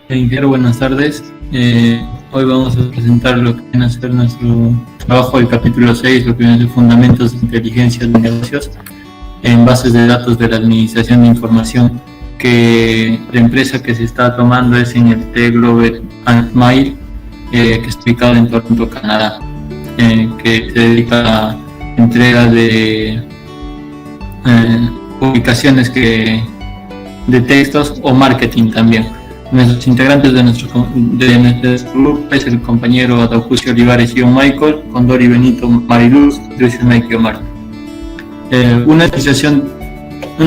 Ingeniero, buenas tardes. Hoy vamos a presentar lo que viene a ser nuestro trabajo del capítulo 6, lo que viene a ser fundamentos de inteligencia de negocios en bases de datos de la administración de información, que la empresa que se está tomando es en el T Global & Mail, que está ubicado en Toronto, Canadá, que se dedica a la entrega de publicaciones de textos o marketing también. Nuestros integrantes de nuestro grupo es el compañero Adaucusio Olivares y Michael, Condori Benito Mariluz, Luis Mike y Omar. Una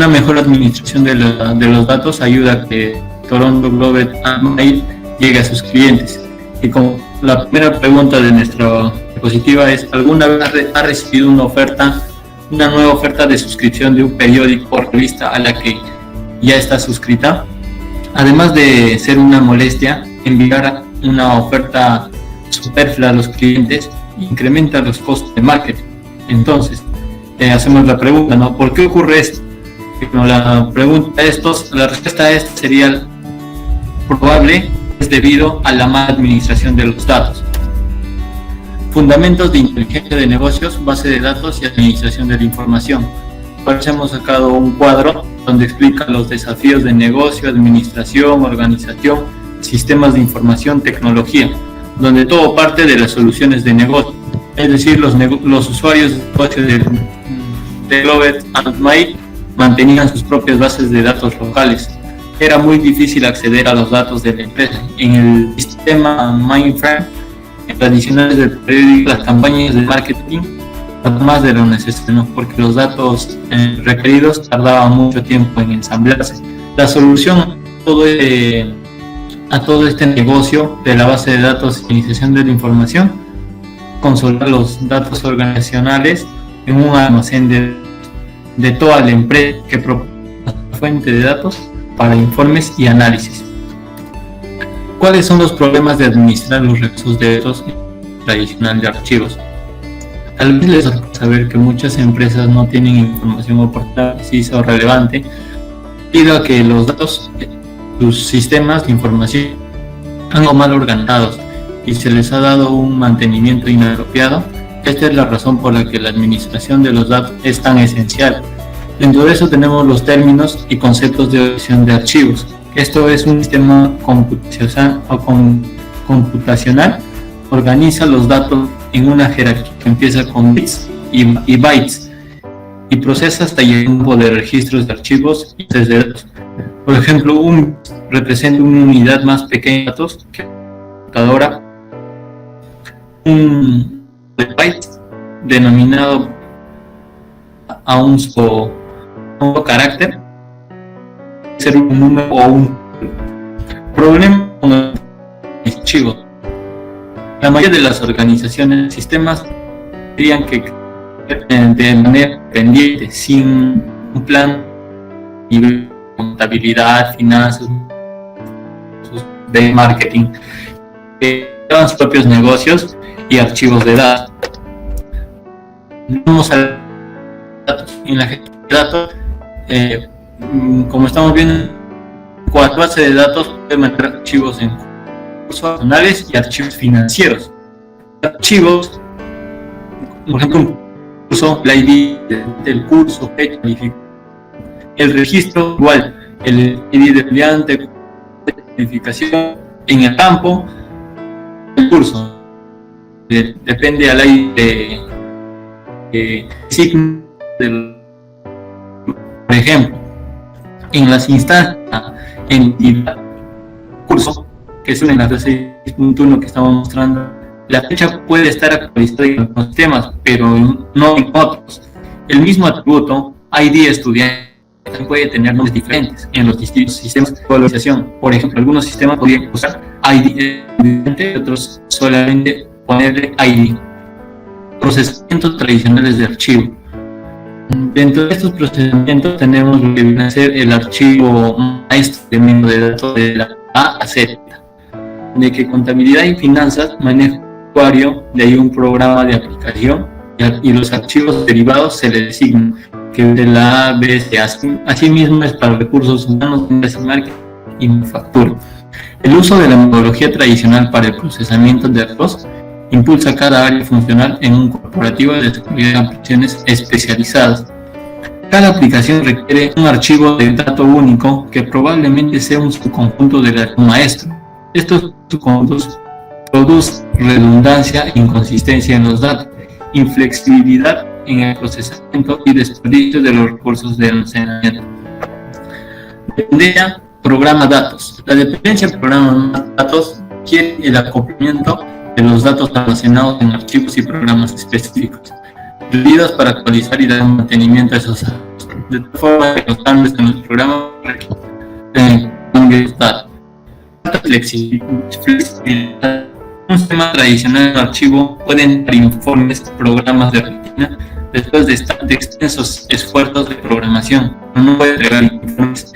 mejor administración de los datos ayuda a que Toronto Global & Mail llegue a sus clientes. Y como la primera pregunta de nuestra diapositiva es: ¿alguna vez ha recibido una nueva oferta de suscripción de un periódico o revista a la que ya está suscrita? Además de ser una molestia, enviar una oferta superflua a los clientes incrementa los costos de marketing. Entonces, hacemos la pregunta, ¿no? ¿Por qué ocurre esto? La respuesta a esto sería probable, es debido a la mala administración de los datos. Fundamentos de inteligencia de negocios, base de datos y administración de la información. Por eso hemos sacado un cuadro donde explica los desafíos de negocio, administración, organización, sistemas de información, tecnología, donde todo parte de las soluciones de negocio. Es decir, los usuarios de negocio de Global & Mail mantenían sus propias bases de datos locales. Era muy difícil acceder a los datos de la empresa. En el sistema mainframe tradicionales del periódico, las campañas de marketing más de lo necesario, ¿no? Porque los datos requeridos tardaban mucho tiempo en ensamblarse. La solución a todo este negocio de la base de datos y iniciación de la información: consolidar los datos organizacionales en un almacén de toda la empresa que propone una fuente de datos para informes y análisis. ¿Cuáles son los problemas de administrar los recursos de datos tradicional de archivos? Tal vez les sorprenda saber que muchas empresas no tienen información oportuna, precisa o relevante, debido a que los datos, sus sistemas de información, han mal organizados y se les ha dado un mantenimiento inapropiado. Esta es la razón por la que la administración de los datos es tan esencial. Dentro de eso tenemos los términos y conceptos de gestión de archivos. Esto es un sistema computacional, organiza los datos en una jerarquía que empieza con bits y bytes y procesa hasta llegar a un grupo de registros de archivos y de datos. Por ejemplo, un representa una unidad más pequeña de datos que una computadora. Un byte denominado a un solo carácter, ser un número o un problema con el archivo. La mayoría de las organizaciones, sistemas, tendrían que de manera pendiente, sin un plan de contabilidad, finanzas, de marketing, llevan sus propios negocios y archivos de datos. Vamos a datos. En la gestión de datos, como estamos viendo, con la base de datos puede meter archivos en recursos personales y archivos financieros. Archivos, por ejemplo, un curso, la ID del curso, fecha, el registro, igual, el ID del estudiante, identificación en el campo, el curso. Depende al ID de signo del, por ejemplo, en las instancias en el curso, que es en la 6.1 que estamos mostrando, la fecha puede estar actualizada en los temas, pero no en otros. El mismo atributo, ID estudiante, puede tener nombres diferentes en los distintos sistemas de evaluación. Por ejemplo, algunos sistemas podrían usar ID estudiante, otros solamente ponerle ID. Procesamientos tradicionales de archivo. Dentro de estos procesamientos tenemos lo que viene a ser el archivo maestro de datos de la A a Z, de que contabilidad y finanzas maneja un usuario, de ahí un programa de aplicación y los archivos derivados se le designan, que de la A, B, C. Asimismo es para recursos humanos, marketing y manufactura. El uso de la metodología tradicional para el procesamiento de datos impulsa cada área funcional en un corporativo de desarrollo de aplicaciones especializadas. Cada aplicación requiere un archivo de dato único que probablemente sea un subconjunto del archivo maestro. Estos subconjuntos producen redundancia e inconsistencia en los datos, inflexibilidad en el procesamiento y desperdicio de los recursos de almacenamiento. Dependencia programa datos. La dependencia programa datos quiere el acoplamiento de los datos almacenados en archivos y programas específicos, medidas para actualizar y dar mantenimiento a esos datos, de tal forma que los cambios en los programas cambios datos. Flexibilidad. Un sistema tradicional de archivo puede entrar informes, programas de rutina, después de extensos esfuerzos de programación, pero no puede entregar informes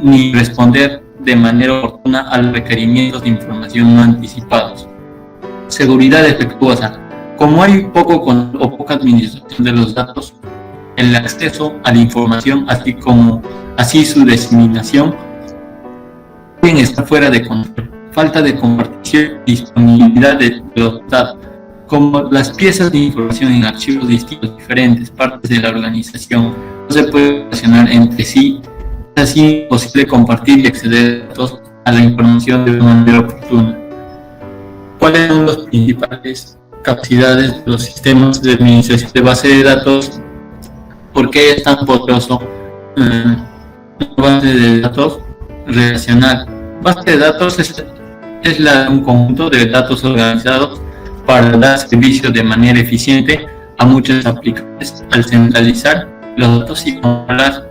ni responder de manera oportuna a los requerimientos de información no anticipados. Seguridad defectuosa. Como hay poca administración de los datos, el acceso a la información, así su diseminación, pueden estar fuera de control. Falta de compartición y disponibilidad de los datos, como las piezas de información en archivos distintos, diferentes partes de la organización, no se puede relacionar entre sí. Es así posible compartir y acceder a la información de una manera oportuna. ¿Cuáles son las principales capacidades de los sistemas de administración de base de datos? ¿Por qué es tan poderoso una base de datos relacional? Base de datos es un conjunto de datos organizados para dar servicio de manera eficiente a muchas aplicaciones al centralizar los datos y controlar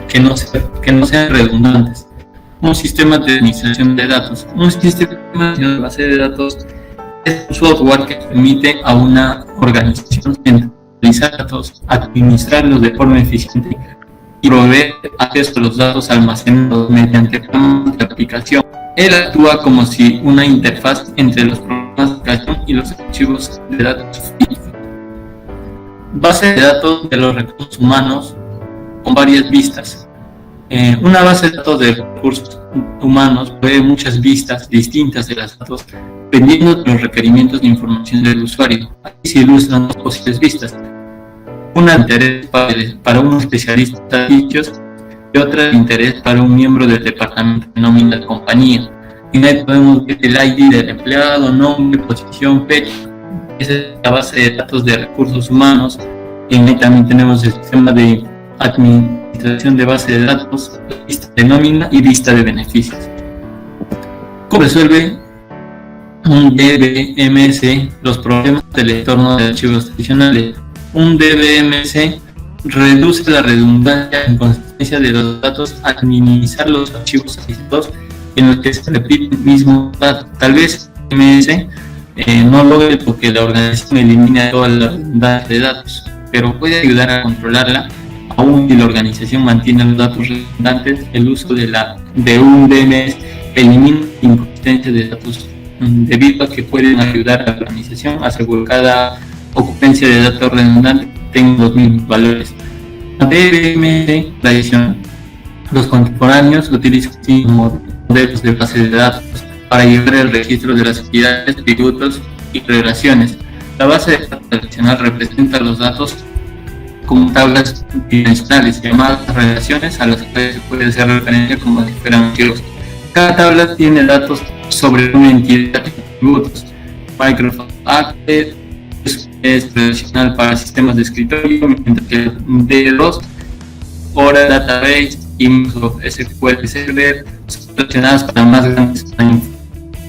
que no sean redundantes. Un sistema de administración de datos. Un sistema de base de datos es un software que permite a una organización centralizar datos, administrarlos de forma eficiente y proveer acceso a los datos almacenados mediante programas de aplicación. Él actúa como si una interfaz entre los programas de aplicación y los archivos de datos físicos. Base de datos de los recursos humanos con varias vistas. Una base de datos de recursos humanos provee muchas vistas distintas de los datos dependiendo de los requerimientos de información del usuario. Aquí se ilustran dos posibles vistas. Una de interés para un especialista de sitios y otra de interés para un miembro del departamento de nómina de compañía. En ahí podemos ver el ID del empleado, nombre, posición, fecha. Esa es la base de datos de recursos humanos. Y en ahí también tenemos el sistema de administración de base de datos, lista de nómina y lista de beneficios. ¿Cómo resuelve un DBMS los problemas del entorno de archivos tradicionales? Un DBMS reduce la redundancia e inconsistencia de los datos al minimizar los archivos aislados en los que se repite el mismo dato. Tal vez el DBMS no logre porque la organización elimina toda la redundancia de datos, pero puede ayudar a controlarla. Aún si la organización mantiene los datos redundantes, el uso de un DBMS elimina la inconsistencia de datos debido a que pueden ayudar a la organización a asegurar cada ocurrencia de datos redundantes tenga los mismos valores. La DBMS tradicional, los contemporáneos utilizan modelos de base de datos para llevar el registro de las actividades, tributos y relaciones. La base de datos tradicional representa los datos como tablas dimensionales llamadas relaciones a las cuales se puede hacer referencia como si fueran archivos. Cada tabla tiene datos sobre una entidad de atributos. Microsoft Access es tradicional para sistemas de escritorio, mientras que D2, Oracle Database y Microsoft SQL Server son relacionadas para más grandes tamaños,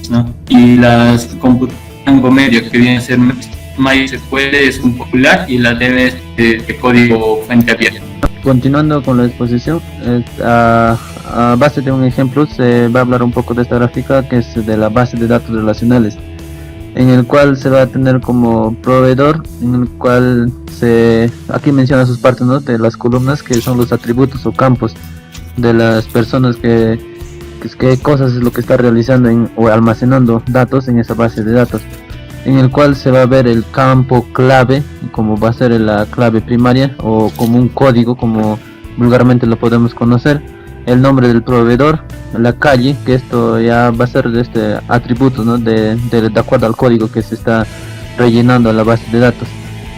¿no? Y las computadoras medio que viene a ser MySQL es un popular y la DB es de código fuente abierta. Continuando con la exposición, a base de un ejemplo se va a hablar un poco de esta gráfica que es de la base de datos relacionales, en el cual se va a tener como proveedor, en el cual aquí menciona sus partes, ¿no?, de las columnas que son los atributos o campos de las personas qué cosas es lo que está realizando o almacenando datos en esa base de datos, en el cual se va a ver el campo clave, como va a ser la clave primaria o como un código, como vulgarmente lo podemos conocer, el nombre del proveedor, la calle, que esto ya va a ser de este atributo, ¿no? de acuerdo al código que se está rellenando en la base de datos.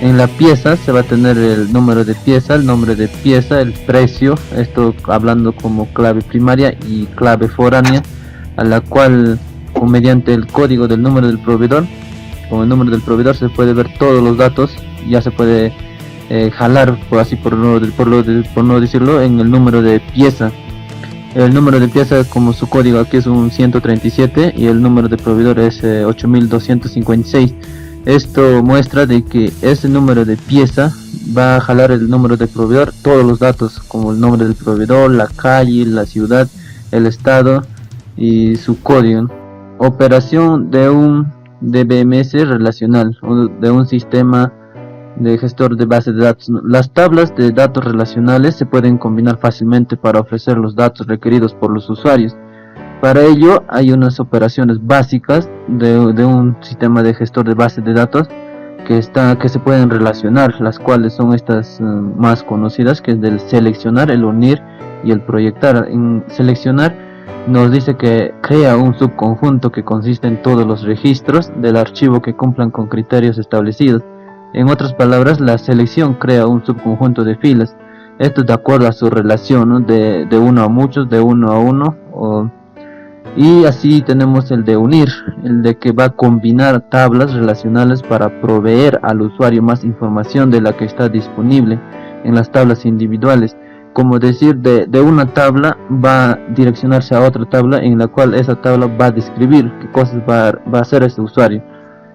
En la pieza se va a tener el número de pieza, el nombre de pieza, el precio, esto hablando como clave primaria y clave foránea, a la cual mediante el código del número del proveedor, con el número del proveedor se puede ver todos los datos, ya se puede jalar, por no decirlo, en el número de pieza. El número de pieza, como su código aquí es un 137 y el número de proveedor es 8256. Esto muestra de que ese número de pieza va a jalar el número de proveedor, todos los datos como el nombre del proveedor, la calle, la ciudad, el estado y su código. Operación de un DBMS relacional, de un sistema de gestor de base de datos. Las tablas de datos relacionales se pueden combinar fácilmente para ofrecer los datos requeridos por los usuarios. Para ello hay unas operaciones básicas de un sistema de gestor de base de datos que se pueden relacionar, las cuales son estas más conocidas, que es del seleccionar, el unir y el proyectar. En seleccionar nos dice que crea un subconjunto que consiste en todos los registros del archivo que cumplan con criterios establecidos. En otras palabras, la selección crea un subconjunto de filas, esto de acuerdo a su relación, ¿no? de uno a muchos, de uno a uno, y así tenemos el de unir, el de que va a combinar tablas relacionales para proveer al usuario más información de la que está disponible en las tablas individuales. Como decir, de una tabla va a direccionarse a otra tabla en la cual esa tabla va a describir qué cosas va a hacer ese usuario.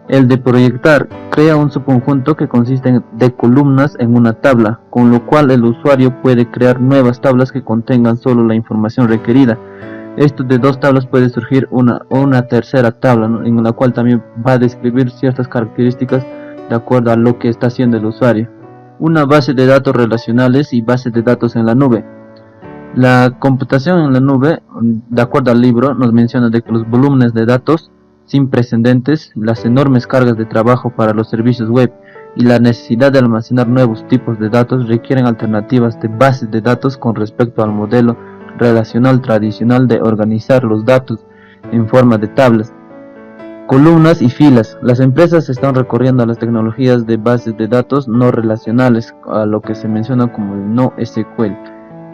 El de proyectar crea un subconjunto que consiste de columnas en una tabla, con lo cual el usuario puede crear nuevas tablas que contengan solo la información requerida. Esto de dos tablas puede surgir una tercera tabla, ¿no? En la cual también va a describir ciertas características de acuerdo a lo que está haciendo el usuario. Una base de datos relacionales y base de datos en la nube. La computación en la nube, de acuerdo al libro, nos menciona de que los volúmenes de datos sin precedentes, las enormes cargas de trabajo para los servicios web y la necesidad de almacenar nuevos tipos de datos requieren alternativas de bases de datos con respecto al modelo relacional tradicional de organizar los datos en forma de tablas, columnas y filas. Las empresas están recurriendo a las tecnologías de bases de datos no relacionales, a lo que se menciona como el no SQL.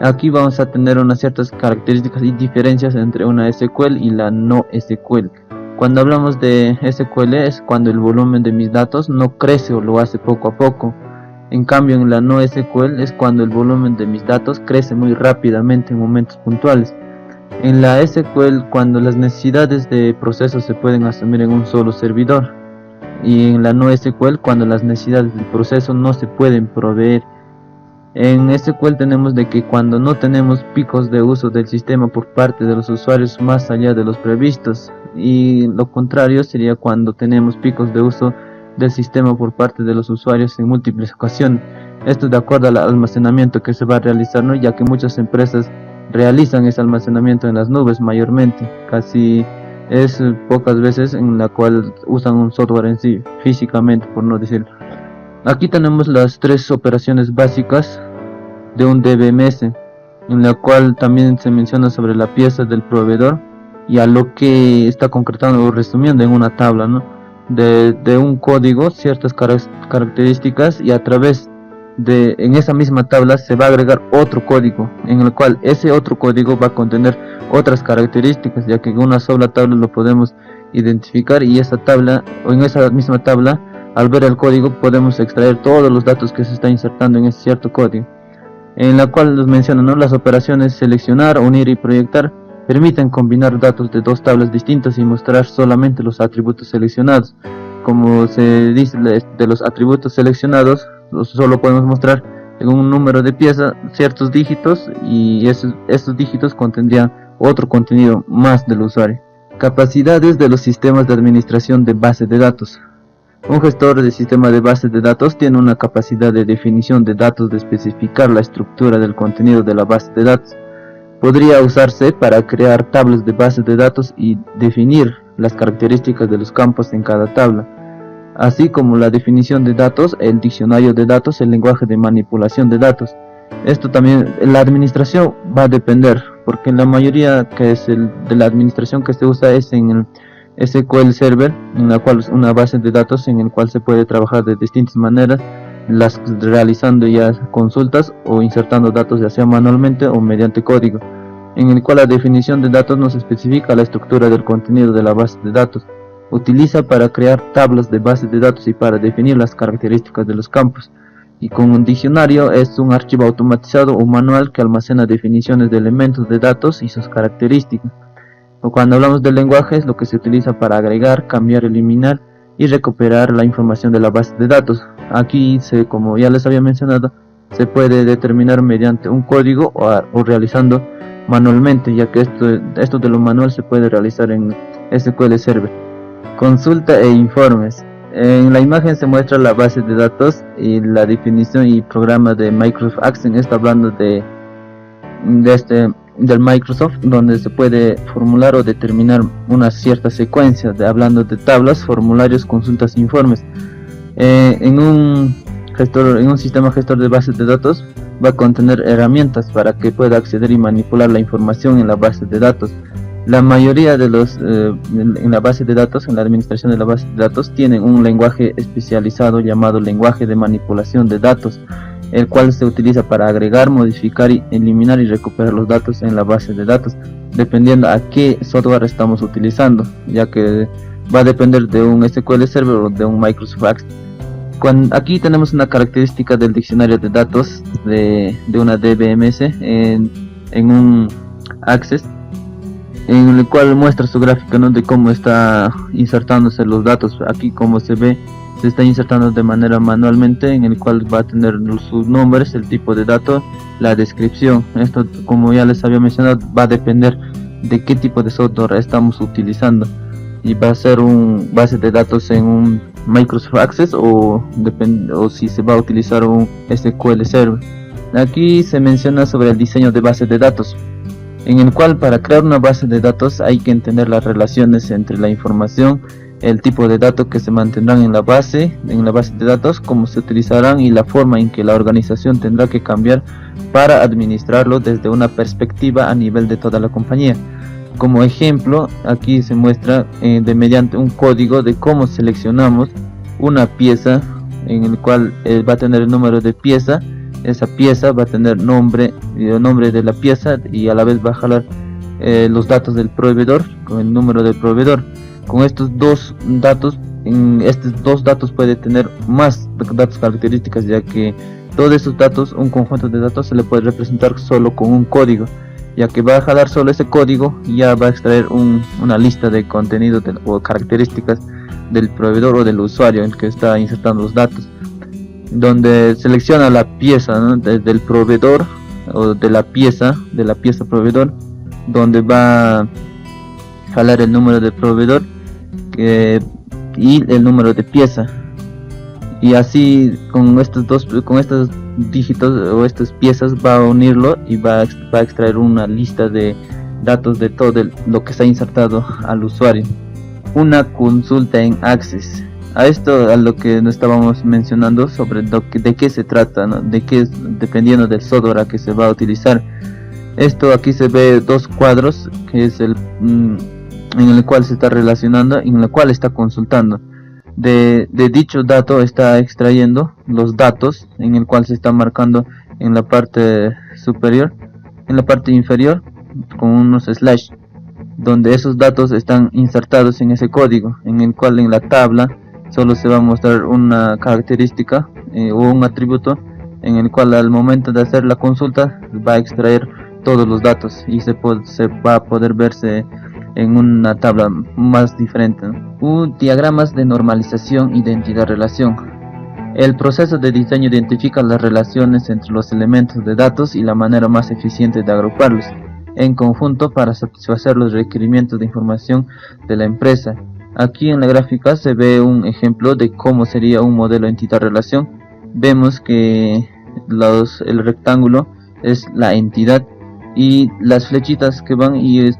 Aquí vamos a tener unas ciertas características y diferencias entre una SQL y la no SQL. Cuando hablamos de SQL es cuando el volumen de mis datos no crece o lo hace poco a poco. En cambio, en la no SQL es cuando el volumen de mis datos crece muy rápidamente en momentos puntuales. En la SQL, cuando las necesidades de proceso se pueden asumir en un solo servidor. Y en la no SQL, cuando las necesidades del proceso no se pueden proveer. En SQL tenemos de que cuando no tenemos picos de uso del sistema por parte de los usuarios más allá de los previstos. Y lo contrario sería cuando tenemos picos de uso del sistema por parte de los usuarios en múltiples ocasiones. Esto de acuerdo al almacenamiento que se va a realizar, ¿no? Ya que muchas empresas realizan ese almacenamiento en las nubes mayormente, casi es pocas veces en la cual usan un software en sí físicamente, por no decirlo. Aquí tenemos las tres operaciones básicas de un DBMS, en la cual también se menciona sobre la pieza del proveedor y a lo que está concretando o resumiendo en una tabla, ¿no? De un código, ciertas características, y a través de en esa misma tabla se va a agregar otro código en el cual ese otro código va a contener otras características, ya que en una sola tabla lo podemos identificar, y esa tabla, o en esa misma tabla, al ver el código podemos extraer todos los datos que se está insertando en ese cierto código, en la cual nos mencionan, ¿no? Las operaciones seleccionar, unir y proyectar permiten combinar datos de dos tablas distintas y mostrar solamente los atributos seleccionados. Como se dice, de los atributos seleccionados solo podemos mostrar en un número de pieza ciertos dígitos, y esos dígitos contendrían otro contenido más del usuario. Capacidades de los sistemas de administración de base de datos. Un gestor de sistema de bases de datos tiene una capacidad de definición de datos, de especificar la estructura del contenido de la base de datos. Podría usarse para crear tablas de bases de datos y definir las características de los campos en cada tabla, así como la definición de datos, el diccionario de datos, el lenguaje de manipulación de datos. Esto también, la administración va a depender, porque la mayoría que es de la administración que se usa es en el SQL Server, en la cual es una base de datos en el cual se puede trabajar de distintas maneras, realizando ya consultas o insertando datos ya sea manualmente o mediante código, en el cual la definición de datos nos especifica la estructura del contenido de la base de datos. Utiliza para crear tablas de bases de datos y para definir las características de los campos. Y con un diccionario es un archivo automatizado o manual que almacena definiciones de elementos de datos y sus características. O cuando hablamos de lenguaje es lo que se utiliza para agregar, cambiar, eliminar y recuperar la información de la base de datos. Aquí, como ya les había mencionado, se puede determinar mediante un código o realizando manualmente, ya que esto de lo manual se puede realizar en SQL Server. Consulta e informes. En la imagen se muestra la base de datos y la definición y programa de Microsoft Access. Está hablando del Microsoft, donde se puede formular o determinar una cierta secuencia, hablando de tablas, formularios, consultas e informes. En un sistema gestor de bases de datos va a contener herramientas para que pueda acceder y manipular la información en la base de datos. La mayoría de en la base de datos, en la administración de la base de datos, tienen un lenguaje especializado llamado lenguaje de manipulación de datos, el cual se utiliza para agregar, modificar, eliminar y recuperar los datos en la base de datos, dependiendo a qué software estamos utilizando, ya que va a depender de un SQL Server o de un Microsoft Access. Aquí tenemos una característica del diccionario de datos de una DBMS en un Access, en el cual muestra su gráfica, ¿no?, de cómo está insertándose los datos. Aquí, como se ve, se está insertando de manera manualmente, en el cual va a tener sus nombres, el tipo de dato, la descripción. Esto, como ya les había mencionado, va a depender de qué tipo de software estamos utilizando, y va a ser un base de datos en un Microsoft Access o si se va a utilizar un SQL Server. Aquí se menciona sobre el diseño de bases de datos, en el cual para crear una base de datos hay que entender las relaciones entre la información, el tipo de datos que se mantendrán en la base de datos, cómo se utilizarán y la forma en que la organización tendrá que cambiar para administrarlo desde una perspectiva a nivel de toda la compañía. Como ejemplo, aquí se muestra mediante un código de cómo seleccionamos una pieza, en el cual va a tener el número de pieza. Esa pieza va a tener el nombre de la pieza, y a la vez va a jalar los datos del proveedor con el número del proveedor. Con estos dos datos, estos dos datos puede tener más datos características, ya que todos esos datos, un conjunto de datos, se le puede representar solo con un código, ya que va a jalar solo ese código y ya va a extraer una lista de contenido o características del proveedor o del usuario en el que está insertando los datos, donde selecciona la pieza, ¿no?, del proveedor o de la pieza proveedor, donde va a jalar el número del proveedor y el número de pieza, y así con estos dígitos o estas piezas va a unirlo y va a extraer una lista de datos de todo lo que se ha insertado al usuario. Una consulta en Access. A lo que nos estábamos mencionando sobre de qué se trata, ¿no?, dependiendo del software que se va a utilizar. Aquí se ve dos cuadros, que es en el cual se está relacionando y en el cual está consultando. De dicho dato está extrayendo los datos, en el cual se está marcando en la parte superior, en la parte inferior con unos slash, donde esos datos están insertados en ese código, en el cual en la tabla solo se va a mostrar una característica o un atributo, en el cual al momento de hacer la consulta va a extraer todos los datos y se va a poder verse en una tabla más diferente, ¿no? Diagramas de normalización, identidad-relación. El proceso de diseño identifica las relaciones entre los elementos de datos y la manera más eficiente de agruparlos en conjunto para satisfacer los requerimientos de información de la empresa. Aquí en la gráfica se ve un ejemplo de cómo sería un modelo entidad-relación. Vemos que el rectángulo es la entidad, y las flechitas que van y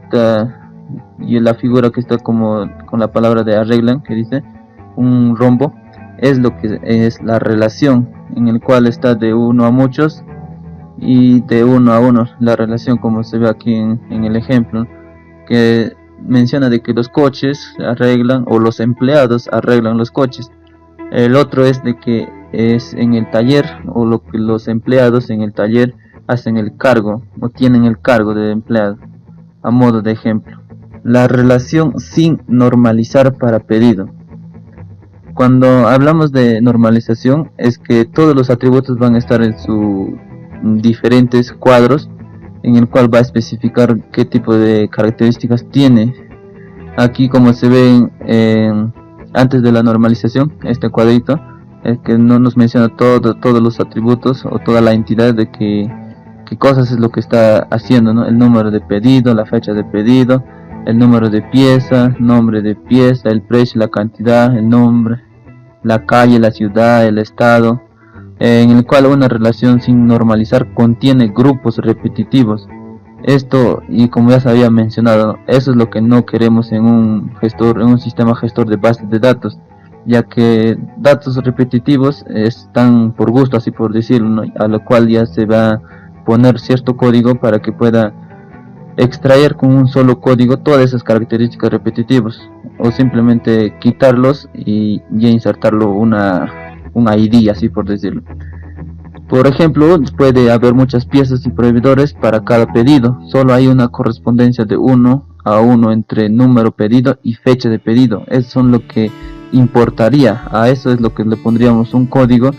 la figura que está como con la palabra de arreglan, que dice un rombo, es lo que es la relación, en el cual está de uno a muchos, y de uno a uno la relación, como se ve aquí en el ejemplo, que menciona de que los coches arreglan, o los empleados arreglan los coches. El otro es de que es en el taller, o lo que los empleados en el taller hacen el cargo o tienen el cargo de empleado, a modo de ejemplo. La relación sin normalizar para pedido. Cuando hablamos de normalización es que todos los atributos van a estar en sus diferentes cuadros, en el cual va a especificar qué tipo de características tiene. Aquí, como se ve antes de la normalización, este cuadrito es que no nos menciona todos los atributos o toda la entidad de qué cosas es lo que está haciendo, ¿no? El número de pedido, la fecha de pedido, el número de pieza, nombre de pieza, el precio, la cantidad, el nombre, la calle, la ciudad, el estado, en el cual una relación sin normalizar contiene grupos repetitivos. Esto, y como ya se había mencionado, eso es lo que no queremos en un sistema gestor de bases de datos, ya que datos repetitivos están por gusto, así por decirlo, ¿no? A lo cual ya se va a poner cierto código para que pueda extraer con un solo código todas esas características repetitivas, o simplemente quitarlos y ya insertarlo un ID, así por decirlo. Por ejemplo, puede haber muchas piezas y proveedores para cada pedido. Solo hay una correspondencia de 1 a 1 entre número pedido y fecha de pedido. Eso es lo que importaría. A eso es lo que le pondríamos un código,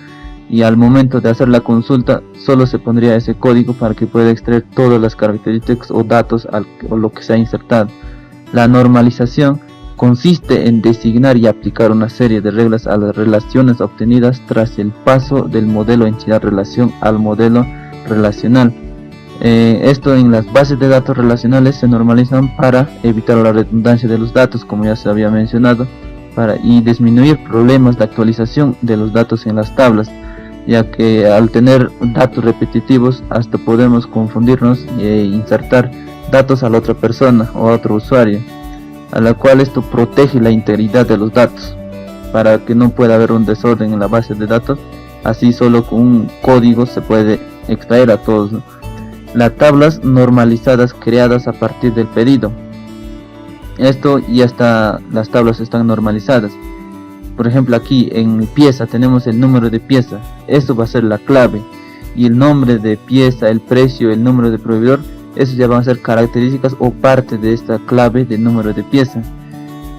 y al momento de hacer la consulta solo se pondría ese código para que pueda extraer todas las características o datos o lo que se ha insertado. La normalización consiste en designar y aplicar una serie de reglas a las relaciones obtenidas tras el paso del modelo entidad-relación al modelo relacional. Esto en las bases de datos relacionales se normalizan para evitar la redundancia de los datos, como ya se había mencionado, y disminuir problemas de actualización de los datos en las tablas, ya que al tener datos repetitivos hasta podemos confundirnos e insertar datos a la otra persona o a otro usuario, a la cual esto protege la integridad de los datos para que no pueda haber un desorden en la base de datos. Así solo con un código se puede extraer a todos, ¿no? Las tablas normalizadas creadas a partir del pedido. Esto ya está, las tablas están normalizadas. Por ejemplo, aquí en pieza tenemos el número de pieza, esto va a ser la clave, y el nombre de pieza, el precio, el número de proveedor, esos ya van a ser características o parte de esta clave de número de pieza.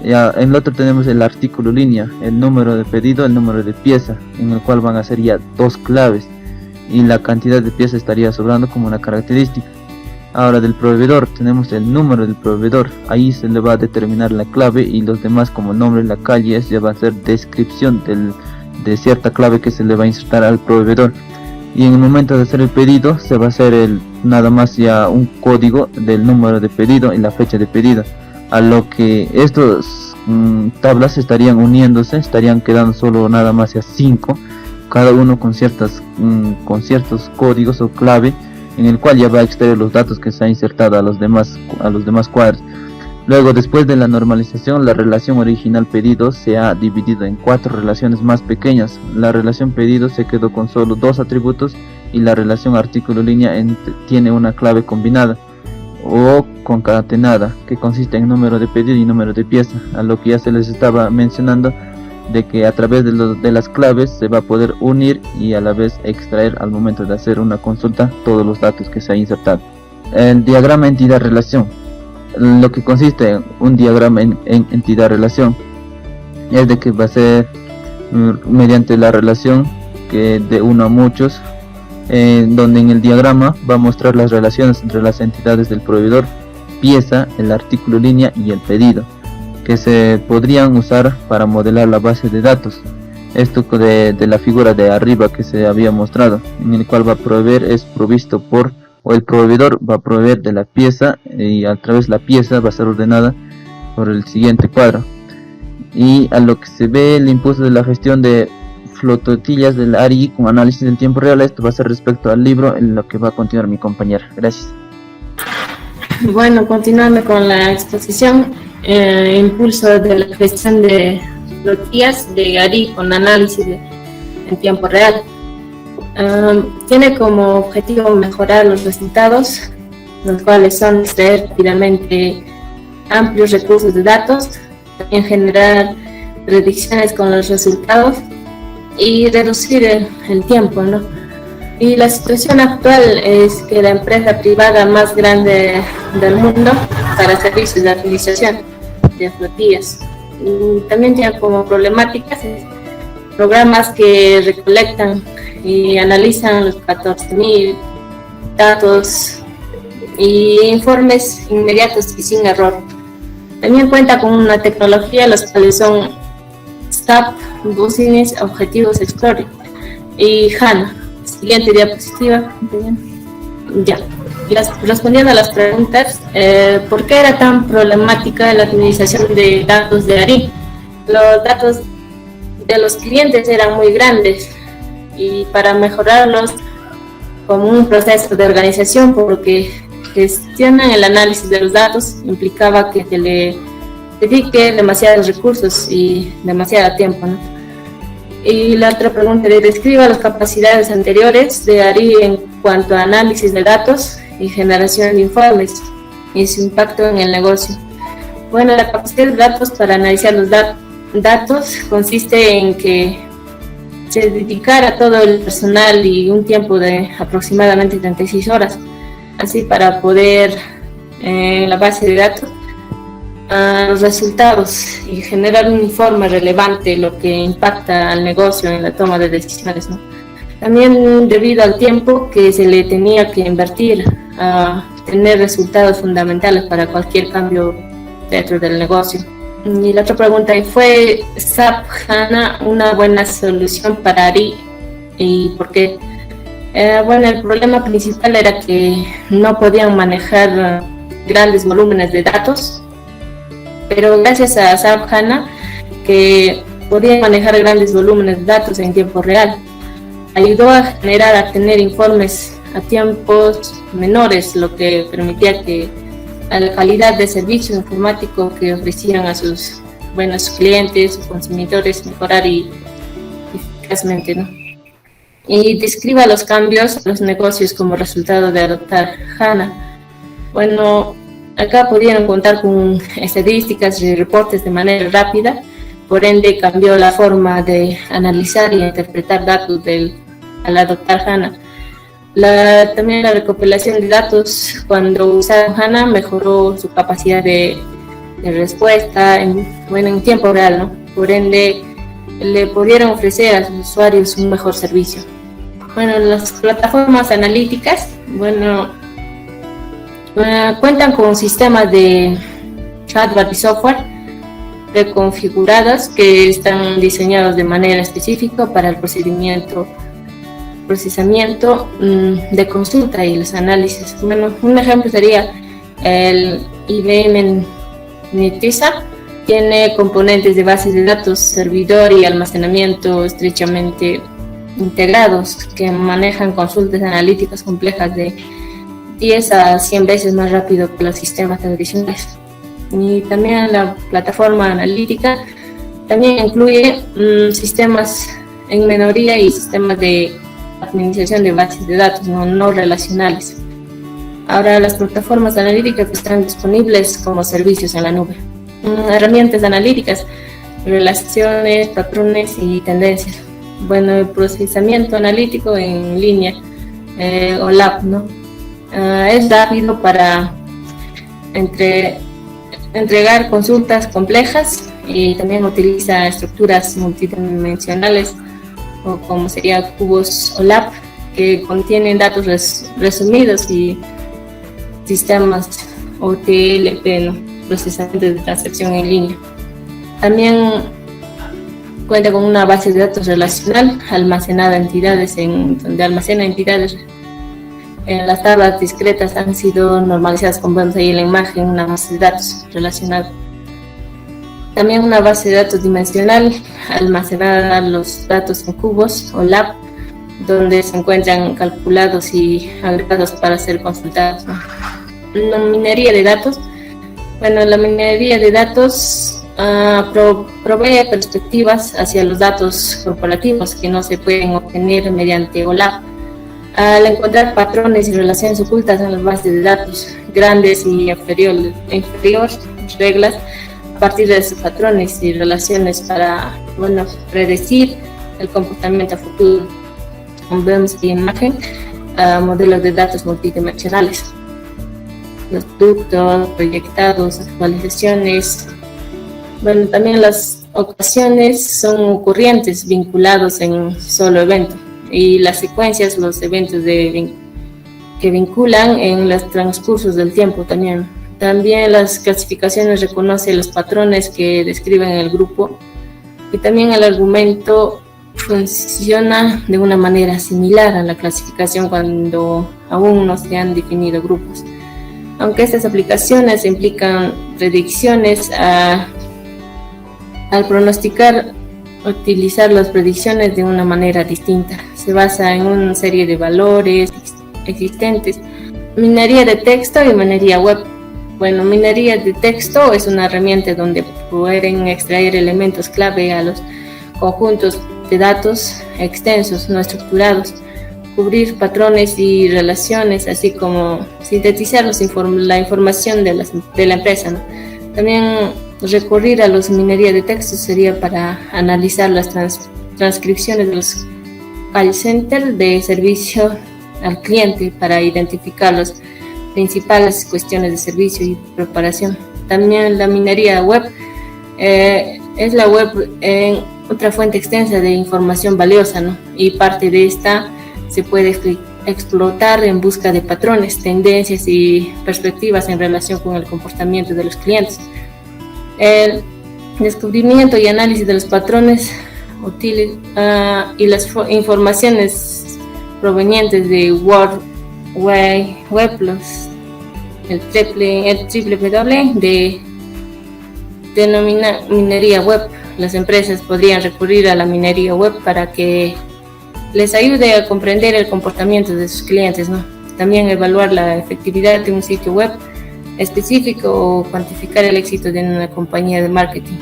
Ya en el otro tenemos el artículo línea, el número de pedido, el número de pieza, en el cual van a ser ya dos claves, y la cantidad de pieza estaría sobrando como una característica. Ahora del proveedor tenemos el número del proveedor, ahí se le va a determinar la clave, y los demás como el nombre, la calle, ya va a ser descripción de cierta clave que se le va a insertar al proveedor. Y en el momento de hacer el pedido se va a hacer nada más ya un código del número de pedido y la fecha de pedido, a lo que estos tablas estarían uniéndose, estarían quedando solo nada más ya 5, cada uno con ciertos códigos o clave, en el cual ya va a extraer los datos que se ha insertado a los demás cuadros. Luego, después de la normalización, la relación original pedido se ha dividido en 4 relaciones más pequeñas. La relación pedido se quedó con solo 2 atributos, y la relación artículo línea tiene una clave combinada o concatenada, que consiste en número de pedido y número de pieza, a lo que ya se les estaba mencionando, de que a través de las claves se va a poder unir y a la vez extraer al momento de hacer una consulta todos los datos que se ha insertado. El diagrama entidad-relación, lo que consiste en un diagrama en entidad-relación, es de que va a ser mediante la relación que de uno a muchos, donde en el diagrama va a mostrar las relaciones entre las entidades del proveedor, pieza, el artículo línea y el pedido, que se podrían usar para modelar la base de datos. Esto de la figura de arriba que se había mostrado, en el cual va a proveer es provisto por, o el proveedor va a proveer de la pieza, y a través de la pieza va a ser ordenada por el siguiente cuadro. Y a lo que se ve el impulso de la gestión de flotillas del ARI con análisis en tiempo real, esto va a ser respecto al libro, en lo que va a continuar mi compañera. Gracias. Bueno, continuando con la exposición, impulso de la gestión de flotillas de ARI con análisis en tiempo real. Tiene como objetivo mejorar los resultados, los cuales son extraer rápidamente amplios recursos de datos, también generar predicciones con los resultados y reducir el tiempo, ¿no? Y la situación actual es que la empresa privada más grande del mundo para servicios de administración de flotillas también tiene como problemáticas programas que recolectan y analizan los 14.000 datos y informes inmediatos y sin error. También cuenta con una tecnología, las cuales son SAP, Business Objetivos Explorer y HANA. Siguiente diapositiva. Ya. Respondiendo a las preguntas, ¿por qué era tan problemática la administración de datos de ARI? Los datos de los clientes eran muy grandes y para mejorarlos como un proceso de organización, porque gestionan el análisis de los datos, implicaba que se le dedique demasiados recursos y demasiado tiempo, ¿no? Y la otra pregunta es: describa las capacidades anteriores de ARI en cuanto a análisis de datos y generación de informes y su impacto en el negocio. Bueno, la capacidad de datos para analizar los datos consiste en que se dedicara todo el personal y un tiempo de aproximadamente 36 horas, así para poder en la base de datos los resultados y generar un informe relevante, lo que impacta al negocio en la toma de decisiones, ¿no? También debido al tiempo que se le tenía que invertir a tener resultados fundamentales para cualquier cambio dentro del negocio. Y la otra pregunta: ¿fue SAP HANA una buena solución para ARI y por qué? Bueno, el problema principal era que no podían manejar grandes volúmenes de datos, pero gracias a SAP HANA, que podía manejar grandes volúmenes de datos en tiempo real, ayudó a tener informes a tiempos menores, lo que permitía que a la calidad de servicio informático que ofrecían a sus buenos clientes o consumidores mejorar y eficazmente, ¿no? Y describa los cambios a los negocios como resultado de adoptar HANA. Bueno, acá pudieron contar con estadísticas y reportes de manera rápida, por ende cambió la forma de analizar y interpretar datos al adoptar HANA. También la recopilación de datos cuando usaron HANA mejoró su capacidad de respuesta en tiempo real, ¿no? Por ende le pudieron ofrecer a sus usuarios un mejor servicio. Bueno, las plataformas analíticas, cuentan con sistemas de hardware y software preconfigurados que están diseñados de manera específica para el procesamiento de consulta y los análisis. Bueno, un ejemplo sería el IBM Netezza. Tiene componentes de bases de datos, servidor y almacenamiento estrechamente integrados que manejan consultas analíticas complejas de 10 a 100 veces más rápido que los sistemas tradicionales. Y también la plataforma analítica también incluye sistemas en minoría y sistemas de administración de bases de datos no relacionales. Ahora las plataformas analíticas están disponibles como servicios en la nube. Herramientas analíticas, relaciones, patrones y tendencias. Bueno, el procesamiento analítico en línea, OLAP, ¿no? Es rápido para entregar consultas complejas y también utiliza estructuras multidimensionales, o como sería cubos OLAP, que contienen datos resumidos y sistemas OTLP, ¿no? Procesamiento de transacción en línea. También cuenta con una base de datos relacional almacenada donde almacena entidades. Las tablas discretas han sido normalizadas con vemos ahí en la imagen, una base de datos relacional. También una base de datos dimensional almacenada los datos en cubos o lab, donde se encuentran calculados y agregados para ser consultados, ¿no? La minería de datos. Bueno, la minería de datos provee perspectivas hacia los datos corporativos que no se pueden obtener mediante OLAP. Al encontrar patrones y relaciones ocultas en las bases de datos, grandes y inferiores reglas a partir de esos patrones y relaciones para predecir el comportamiento futuro. Vemos la imagen, modelos de datos multidimensionales, los productos proyectados, actualizaciones. También las ocasiones son ocurrientes vinculados en un solo evento, y las secuencias, los eventos que vinculan en los transcursos del tiempo también. También las clasificaciones reconocen los patrones que describen el grupo, y también el argumento funciona de una manera similar a la clasificación cuando aún no se han definido grupos. Aunque estas aplicaciones implican predicciones, al pronosticar, utilizar las predicciones de una manera distinta. Se basa en una serie de valores existentes. Minería de texto y minería web. Minería de texto es una herramienta donde pueden extraer elementos clave a los conjuntos de datos extensos, no estructurados, cubrir patrones y relaciones, así como sintetizar la información de la empresa, ¿no? También recurrir a los minería de texto sería para analizar las transcripciones de los call centers de servicio al cliente para identificar las principales cuestiones de servicio y preparación. También la minería web es la web otra fuente extensa de información valiosa, ¿no? Y parte de esta se puede explotar en busca de patrones, tendencias y perspectivas en relación con el comportamiento de los clientes. El descubrimiento y análisis de los patrones útiles y las informaciones provenientes de World Web Plus, el www denomina minería web. Las empresas podrían recurrir a la minería web para que les ayude a comprender el comportamiento de sus clientes, ¿no? También evaluar la efectividad de un sitio web específico o cuantificar el éxito de una compañía de marketing.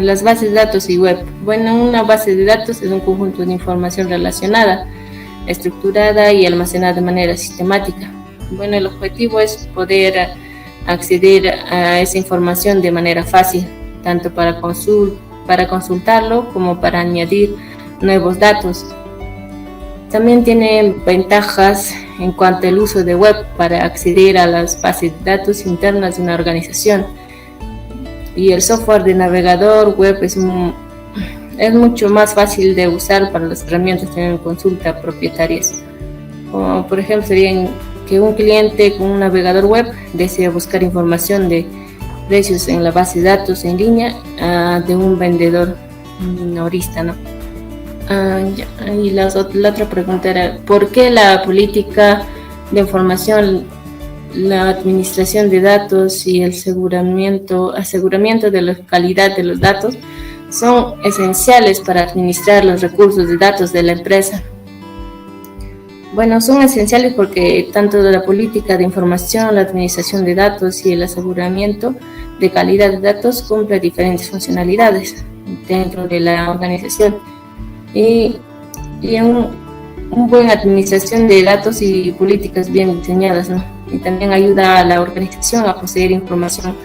Las bases de datos y web. Una base de datos es un conjunto de información relacionada, estructurada y almacenada de manera sistemática. El objetivo es poder acceder a esa información de manera fácil, tanto para consultarlo como para añadir nuevos datos. También tiene ventajas en cuanto al uso de web para acceder a las bases de datos internas de una organización. Y el software de navegador web es mucho más fácil de usar para las herramientas de consulta propietarias. Como por ejemplo sería que un cliente con un navegador web desea buscar información de precios en la base de datos en línea de un vendedor minorista, ¿no? Y la otra pregunta era, ¿por qué la política de información, la administración de datos y el aseguramiento de la calidad de los datos son esenciales para administrar los recursos de datos de la empresa? Son esenciales porque tanto la política de información, la administración de datos y el aseguramiento de calidad de datos cumple diferentes funcionalidades dentro de la organización. Y una buena administración de datos y políticas bien diseñadas, ¿no? Y también ayuda a la organización a poseer información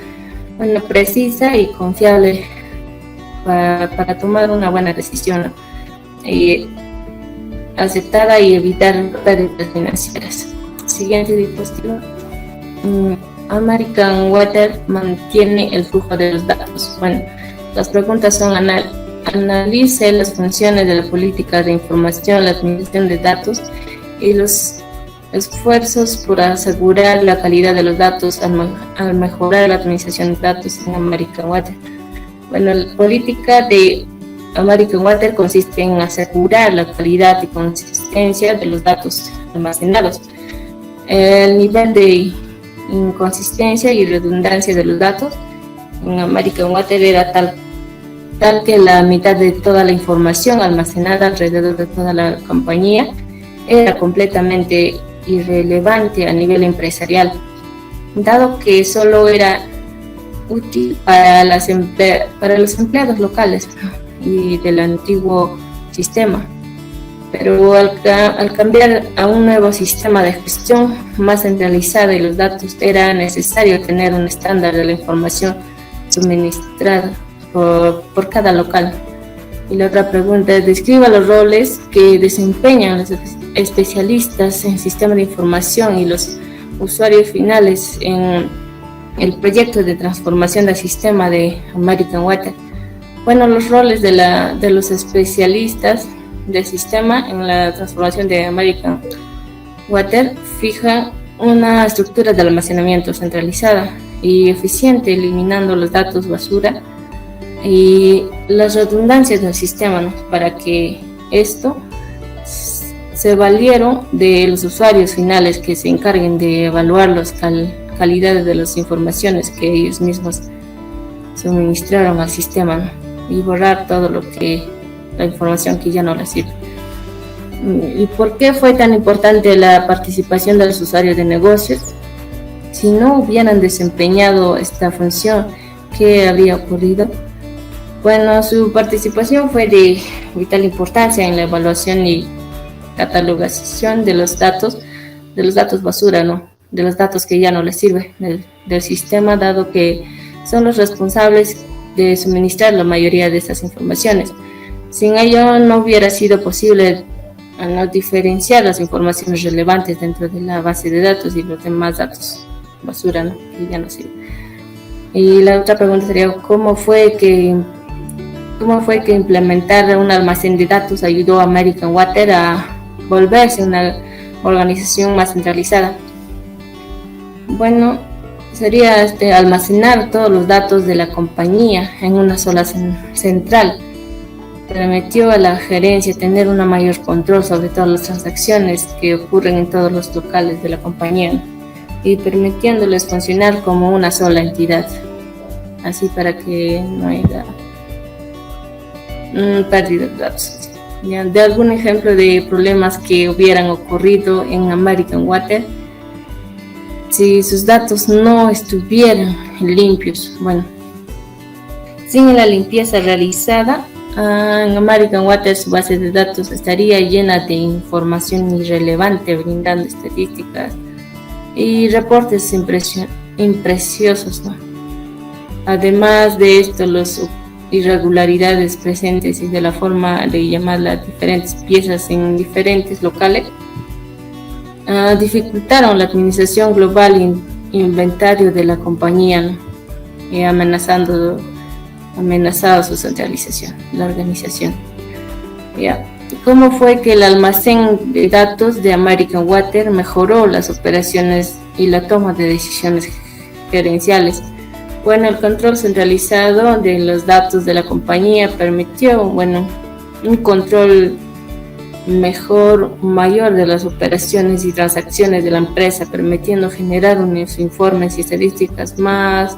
precisa y confiable para tomar una buena decisión, ¿no? Y aceptada y evitar pérdidas financieras. Siguiente diapositiva. American Water mantiene el flujo de los datos. Las preguntas son: analice las funciones de la política de información, la administración de datos y los esfuerzos por asegurar la calidad de los datos al mejorar la administración de datos en American Water. La política de American Water consiste en asegurar la calidad y consistencia de los datos almacenados. El nivel de inconsistencia y redundancia de los datos en American Water era tal que la mitad de toda la información almacenada alrededor de toda la compañía era completamente irrelevante a nivel empresarial, dado que solo era útil para los empleados locales y del antiguo sistema. Pero al cambiar a un nuevo sistema de gestión más centralizado y los datos, era necesario tener un estándar de la información suministrada por cada local. Y la otra pregunta es: describa los roles que desempeñan los especialistas en sistemas de información y los usuarios finales en el proyecto de transformación del sistema de American Water. Bueno, los roles de los especialistas del sistema en la transformación de American Water fija una estructura de almacenamiento centralizada y eficiente, eliminando los datos basura y las redundancias del sistema, ¿no? Para que esto se valieron de los usuarios finales que se encarguen de evaluar las calidades de las informaciones que ellos mismos suministraron al sistema, ¿no? Y borrar todo la información que ya no les sirve. ¿Y por qué fue tan importante la participación de los usuarios de negocios? Si no hubieran desempeñado esta función, ¿qué habría ocurrido? Bueno, su participación fue de vital importancia en la evaluación y catalogación de los datos basura, ¿no? De los datos que ya no les sirven del sistema, dado que son los responsables de suministrar la mayoría de estas informaciones. Sin ello no hubiera sido posible no diferenciar las informaciones relevantes dentro de la base de datos y los demás datos basura, ¿no? Que ya no sirven. Y la otra pregunta sería: ¿cómo fue que implementar un almacén de datos ayudó a American Water a volverse una organización más centralizada? Bueno, sería almacenar todos los datos de la compañía en una sola central. Permitió a la gerencia tener un mayor control sobre todas las transacciones que ocurren en todos los locales de la compañía y permitiéndoles funcionar como una sola entidad, así para que no haya pérdida de datos. De algún ejemplo de problemas que hubieran ocurrido en American Water si sus datos no estuvieran limpios. Bueno, sin la limpieza realizada, en American Water su base de datos estaría llena de información irrelevante, brindando estadísticas y reportes impreciosos, ¿no? Además de esto, las irregularidades presentes y de la forma de llamar las diferentes piezas en diferentes locales dificultaron la administración global y inventario de la compañía, ¿no? Y amenazado su centralización, la organización. ¿Cómo fue que el almacén de datos de American Water mejoró las operaciones y la toma de decisiones gerenciales? Bueno, el control centralizado de los datos de la compañía permitió, un control mayor de las operaciones y transacciones de la empresa, permitiendo generar unos informes y estadísticas más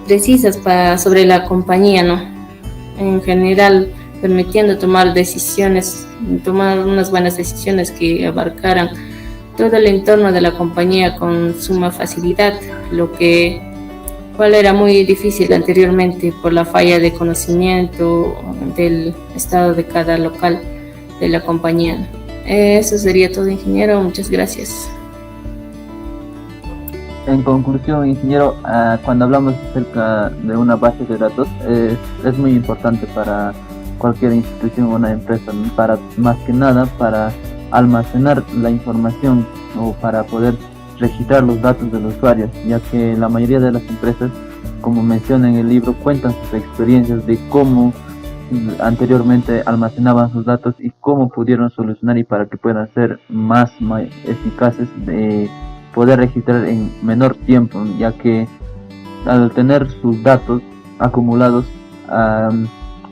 precisas sobre la compañía, ¿no? En general, permitiendo tomar unas buenas decisiones que abarcaran todo el entorno de la compañía con suma facilidad, cual era muy difícil anteriormente por la falla de conocimiento del estado de cada local de la compañía. Eso sería todo, ingeniero. Muchas gracias. En conclusión, ingeniero, cuando hablamos acerca de una base de datos, es muy importante para cualquier institución o una empresa, más que nada para almacenar la información o para poder registrar los datos de los usuarios, ya que la mayoría de las empresas, como menciona en el libro, cuentan sus experiencias de cómo anteriormente almacenaban sus datos y cómo pudieron solucionar y para que puedan ser más eficaces de poder registrar en menor tiempo, ya que al tener sus datos acumulados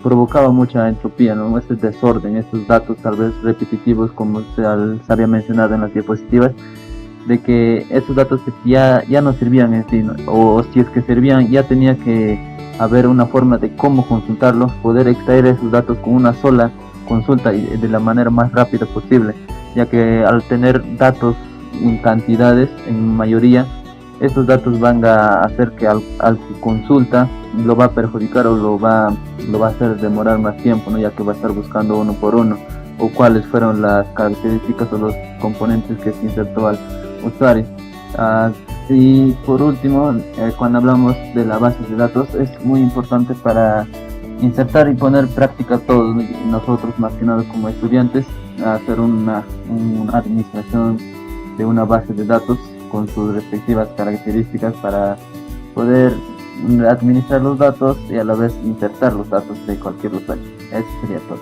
provocaba mucha entropía, ¿no? Este desorden, estos datos tal vez repetitivos, como se había mencionado en las diapositivas, de que esos datos ya no servían en sí, ¿no? O si es que servían, ya tenía que haber una forma de cómo consultarlos, poder extraer esos datos con una sola consulta y de la manera más rápida posible, ya que al tener datos en cantidades, en mayoría, estos datos van a hacer que al que consulta lo va a perjudicar o lo va a hacer demorar más tiempo, ¿no? Ya que va a estar buscando uno por uno o cuáles fueron las características o los componentes que se insertó al usuario. Y por último, cuando hablamos de la base de datos, es muy importante para insertar y poner en práctica todos nosotros, más que nada como estudiantes, a hacer una administración de una base de datos con sus respectivas características para poder administrar los datos y a la vez insertar los datos de cualquier usuario. Eso sería todo.